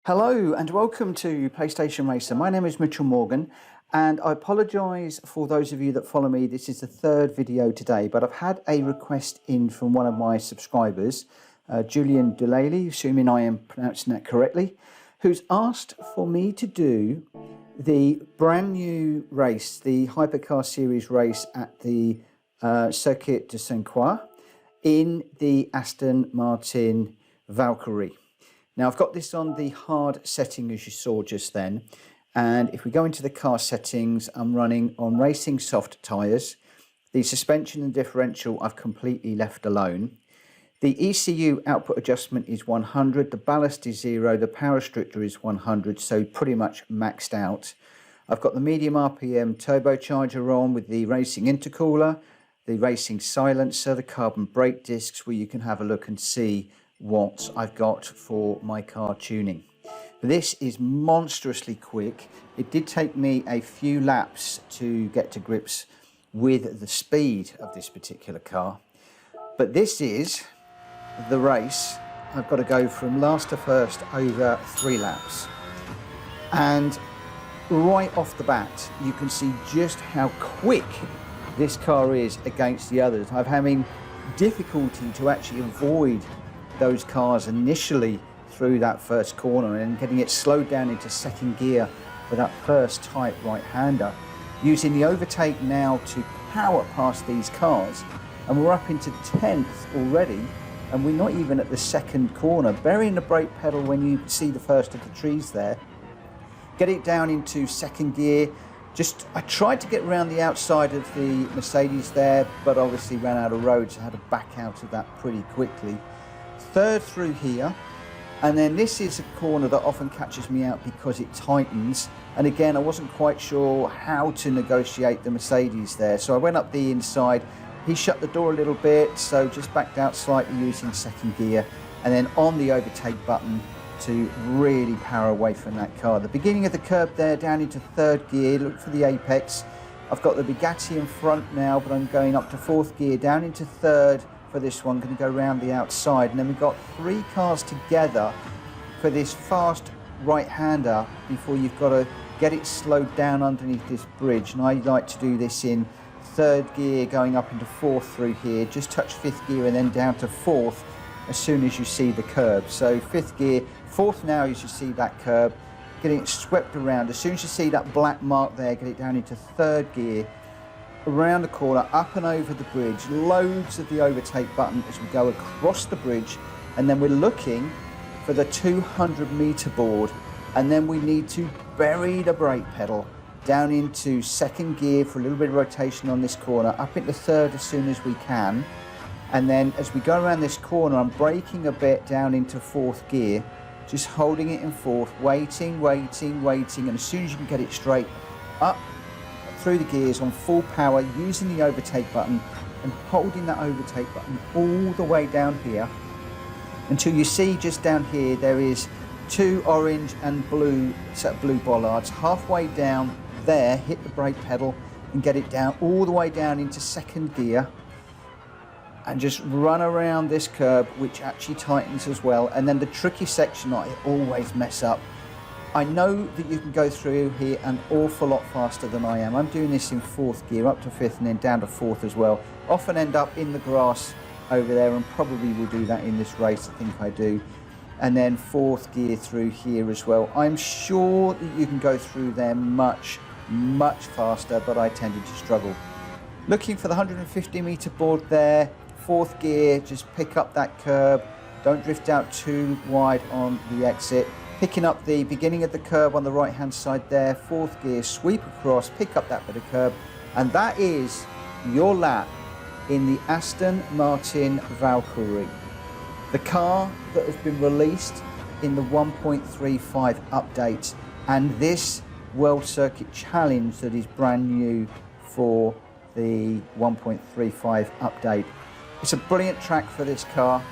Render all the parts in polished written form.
Hello and welcome to PlayStation Racer. My name is Mitchell Morgan and I apologise for those of you that follow me. This is the third video today, but I've had a request in from one of my subscribers, Julian Delaley, assuming I am pronouncing that correctly, who's asked for me to do the brand new race, the Hypercar Series race at the Circuit de Sainte-Croix in the Aston Martin Valkyrie. Now I've got this on the hard setting as you saw just then, and if we go into the car settings, I'm running on racing soft tyres. The suspension and differential I've completely left alone. The ECU output adjustment is 100, the ballast is 0, the power restrictor is 100, so pretty much maxed out. I've got the medium RPM turbocharger on with the racing intercooler, the racing silencer, the carbon brake discs, where you can have a look and see what I've got for my car tuning. This is monstrously quick. It did take me a few laps to get to grips with the speed of this particular car, but this is the race. I've got to go from last to first over 3 laps, and right off the bat you can see just how quick this car is against the others. I'm having difficulty to actually avoid those cars initially through that first corner and getting it slowed down into second gear for that first tight right-hander. Using the overtake now to power past these cars, and we're up into 10th already, and we're not even at the second corner. Burying the brake pedal when you see the first of the trees there. Get it down into second gear. I tried to get around the outside of the Mercedes there, but obviously ran out of road, so I had to back out of that pretty quickly. Third through here, and then this is a corner that often catches me out because it tightens, and again I wasn't quite sure how to negotiate the Mercedes there, so I went up the inside. He shut the door a little bit, so just backed out slightly using second gear, and then on the overtake button to really power away from that car. The beginning of the curb there, down into third gear, look for the apex. I've got the Bugatti in front now, but I'm going up to fourth gear, down into third for this one, going to go around the outside, and then we've got 3 cars together for this fast right-hander before you've got to get it slowed down underneath this bridge. And I like to do this in third gear, going up into fourth through here, just touch fifth gear and then down to fourth as soon as you see the curb. So fifth gear, fourth now as you see that curb, getting it swept around. As soon as you see that black mark there, get it down into third gear, around the corner, up and over the bridge, loads of the overtake button as we go across the bridge, and then we're looking for the 200-meter board, and then we need to bury the brake pedal down into second gear for a little bit of rotation on this corner, up into third as soon as we can, and then as we go around this corner I'm braking a bit down into fourth gear, just holding it in fourth, waiting, and as soon as you can get it straight, up through the gears on full power, using the overtake button and holding that overtake button all the way down here until you see just down here there is 2 orange and blue set of blue bollards. Halfway down there, hit the brake pedal and get it down all the way down into second gear, and just run around this curb, which actually tightens as well. And then the tricky section I always mess up. I know that you can go through here an awful lot faster than I am. I'm doing this in fourth gear, up to fifth and then down to fourth as well. Often end up in the grass over there, and probably will do that in this race, I think I do. And then fourth gear through here as well. I'm sure that you can go through there much faster, but I tended to struggle. Looking for the 150-meter board there, fourth gear, just pick up that curb. Don't drift out too wide on the exit. Picking up the beginning of the curb on the right hand side there, fourth gear, sweep across, pick up that bit of curb, and that is your lap in the Aston Martin Valkyrie. The car that has been released in the 1.35 update, and this World Circuit Challenge that is brand new for the 1.35 update. It's a brilliant track for this car.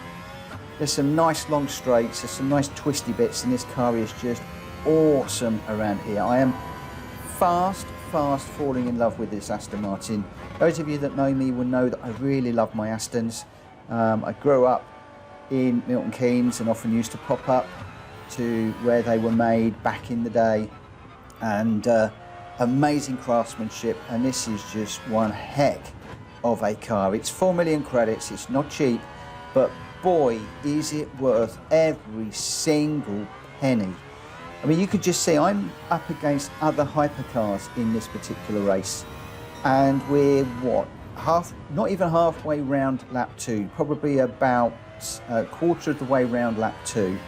There's some nice long straights, there's some nice twisty bits, and this car is just awesome around here. I am fast falling in love with this Aston Martin. Those of you that know me will know that I really love my Astons. I grew up in Milton Keynes and often used to pop up to where they were made back in the day, and amazing craftsmanship. And this is just one heck of a car. It's 4 million credits, it's not cheap, but boy is it worth every single penny. I mean, you could just see I'm up against other hypercars in this particular race, and we're what, not even halfway round lap 2, probably about a quarter of the way round lap 2,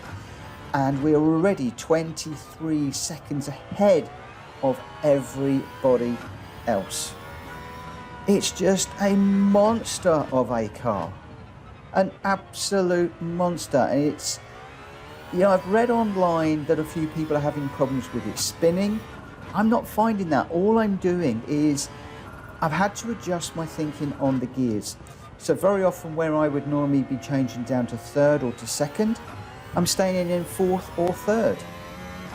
and we're already 23 seconds ahead of everybody else. It's just a monster of a car, an absolute monster. And it's, you know, I've read online that a few people are having problems with it spinning. I'm not finding that. All I'm doing is I've had to adjust my thinking on the gears. So very often where I would normally be changing down to third or to second, I'm staying in fourth or third.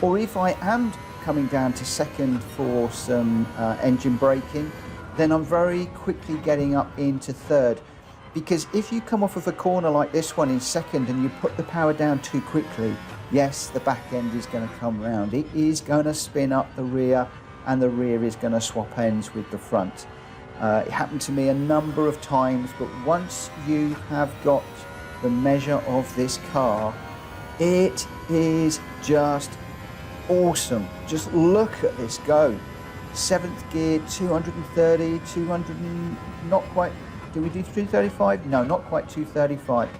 Or if I am coming down to second for some engine braking, then I'm very quickly getting up into third. Because if you come off of a corner like this one in second and you put the power down too quickly, yes, the back end is going to come round. It is going to spin up the rear, and the rear is going to swap ends with the front. It happened to me a number of times, but once you have got the measure of this car, it is just awesome. Just look at this go. 7th gear, 230, 200, not quite. Do we do 235? No, not quite 235.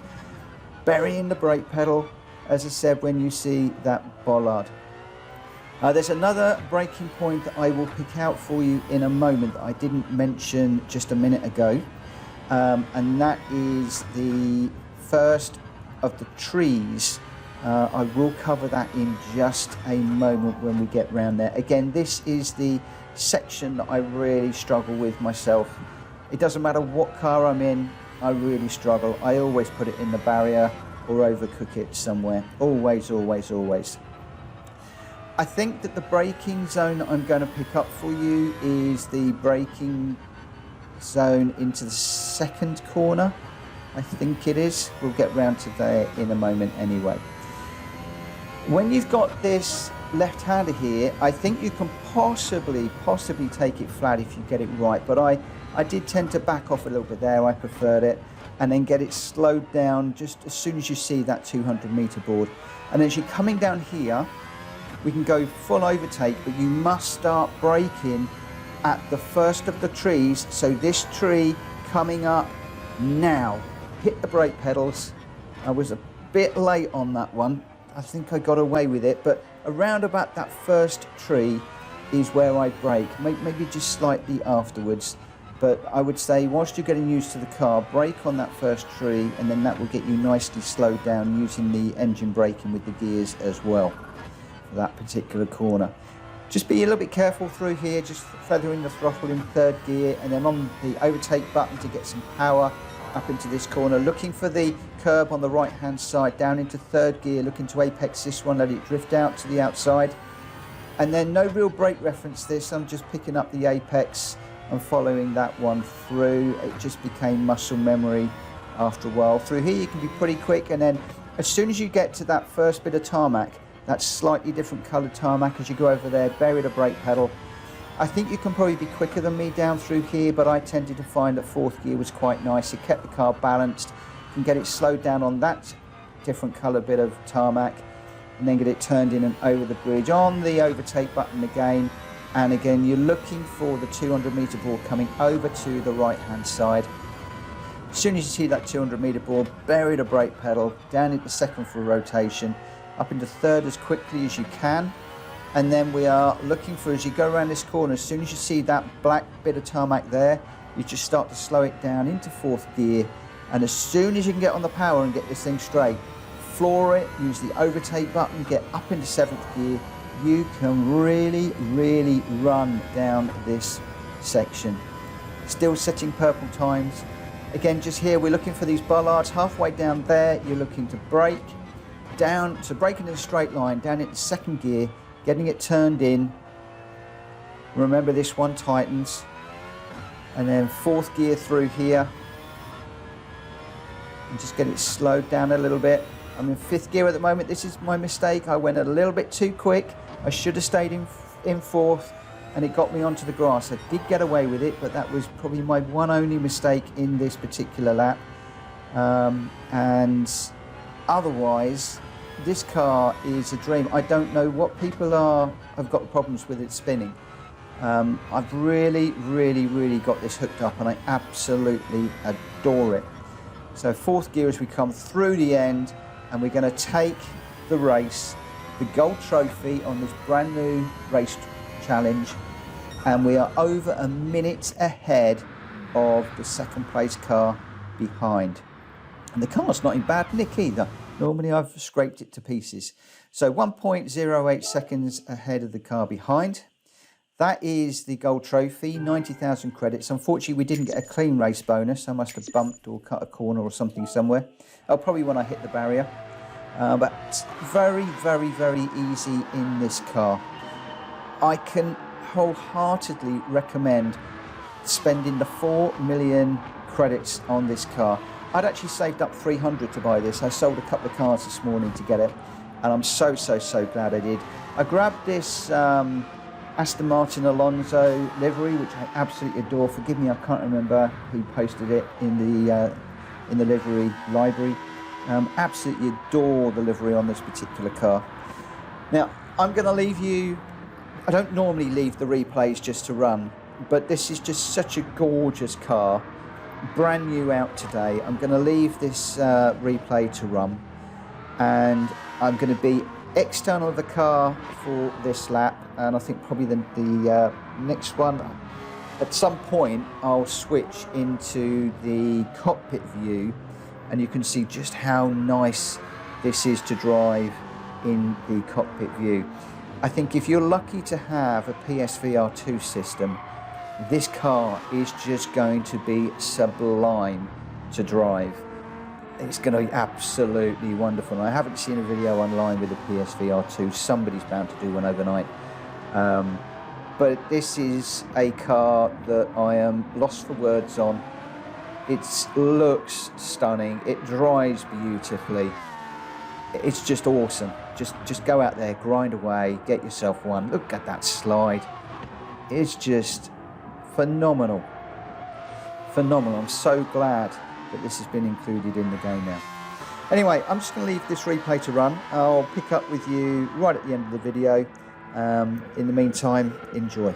Burying the brake pedal, as I said, when you see that bollard. There's another braking point that I will pick out for you in a moment that I didn't mention just a minute ago. And that is the first of the trees. I will cover that in just a moment when we get round there. Again, this is the section that I really struggle with myself. It doesn't matter what car I'm in, I really struggle. I always put it in the barrier or overcook it somewhere. Always, always, always. I think that the braking zone that I'm going to pick up for you is the braking zone into the second corner. I think it is. We'll get round to there in a moment anyway. When you've got this left-hander here, I think you can possibly take it flat if you get it right, but I did tend to back off a little bit there. I preferred it, and then get it slowed down just as soon as you see that 200-meter board. And as you're coming down here, we can go full overtake, but you must start braking at the first of the trees. So this tree coming up now, hit the brake pedals. I was a bit late on that one. I think I got away with it, but around about that first tree is where I brake, maybe just slightly afterwards. But I would say whilst you're getting used to the car, brake on that first tree, and then that will get you nicely slowed down using the engine braking with the gears as well for that particular corner. Just be a little bit careful through here, just feathering the throttle in third gear, and then on the overtake button to get some power up into this corner, looking for the curb on the right hand side, down into third gear, looking to apex this one, let it drift out to the outside. And then no real brake reference this, I'm just picking up the apex and following that one through. It just became muscle memory after a while. Through here you can be pretty quick, and then as soon as you get to that first bit of tarmac, that slightly different coloured tarmac, as you go over there, bury the brake pedal. I think you can probably be quicker than me down through here, but I tended to find that fourth gear was quite nice. It kept the car balanced. You can get it slowed down on that different colour bit of tarmac, and then get it turned in and over the bridge on the overtake button again. And again, you're looking for the 200-meter board coming over to the right-hand side. As soon as you see that 200-meter board, bury the brake pedal, down into second for a rotation, up into third as quickly as you can. And then we are looking for, as you go around this corner, as soon as you see that black bit of tarmac there, you just start to slow it down into fourth gear. And as soon as you can get on the power and get this thing straight, floor it, use the overtake button, get up into seventh gear. You can really, really run down this section. Still setting purple times. Again, just here, we're looking for these bollards. Halfway down there, you're looking to brake down, so braking in a straight line, down into second gear, getting it turned in. Remember, this one tightens. And then fourth gear through here. And just get it slowed down a little bit. I'm in 5th gear at the moment. This is my mistake. I went a little bit too quick. I should have stayed in 4th, and it got me onto the grass. I did get away with it, but that was probably my one only mistake in this particular lap. And otherwise, this car is a dream. I don't know what people have got problems with it spinning. I've really got this hooked up, and I absolutely adore it. So 4th gear as we come through the end, and we're going to take the race, the gold trophy on this brand new race challenge, and we are over a minute ahead of the 2nd place car behind. And the car's not in bad nick either. Normally I've scraped it to pieces. So 1.08 seconds ahead of the car behind. That is the gold trophy, 90,000 credits. Unfortunately, we didn't get a clean race bonus. I must have bumped or cut a corner or something somewhere. Oh, probably when I hit the barrier. But very easy in this car. I can wholeheartedly recommend spending the 4 million credits on this car. I'd actually saved up 300 to buy this. I sold a couple of cars this morning to get it, and I'm so glad I did. I grabbed this Aston Martin Alonso livery, which I absolutely adore. Forgive me, I can't remember who posted it in the livery library. Absolutely adore the livery on this particular car. Now, I'm going to leave you. I don't normally leave the replays just to run, but this is just such a gorgeous car, brand new out today. I'm going to leave this replay to run, and I'm going to be external of the car for this lap, and I think probably the next one at some point I'll switch into the cockpit view, and you can see just how nice this is to drive in the cockpit view. I think if you're lucky to have a PSVR 2 system, this car is just going to be sublime to drive. It's going to be absolutely wonderful. I haven't seen a video online with the PSVR 2. Somebody's bound to do one overnight. But this is a car that I am lost for words on. It looks stunning. It drives beautifully. It's just awesome. Just go out there, grind away, get yourself one. Look at that slide. It's just phenomenal. Phenomenal. I'm so glad that this has been included in the game now. Anyway, I'm just going to leave this replay to run. I'll pick up with you right at the end of the video. In the meantime, enjoy.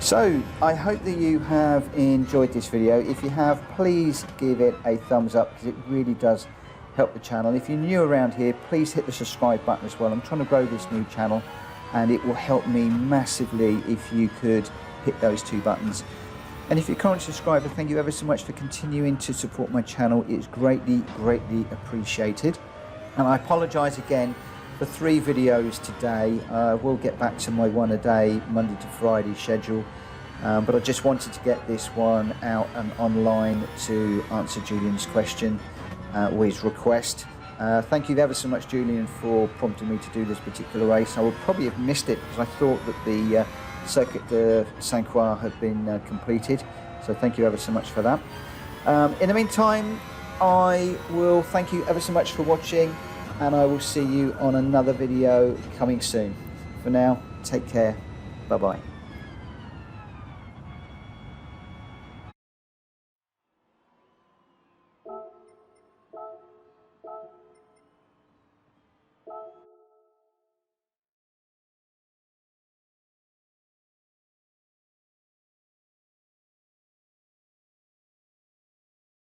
So I hope that you have enjoyed this video. If you have, please give it a thumbs up because it really does help the channel. If you're new around here, please hit the subscribe button as well. I'm trying to grow this new channel and it will help me massively if you could hit those two buttons. And if you're a current subscriber, thank you ever so much for continuing to support my channel. It's greatly appreciated. And I apologise again for 3 videos today. We'll get back to my one a day, Monday to Friday schedule. But I just wanted to get this one out and online to answer Julian's question, or his request. Thank you ever so much, Julian, for prompting me to do this particular race. I would probably have missed it because I thought that the Circuit de Sainte-Croix had been completed. So thank you ever so much for that. In the meantime, I will thank you ever so much for watching, and I will see you on another video coming soon. For now, take care. Bye-bye.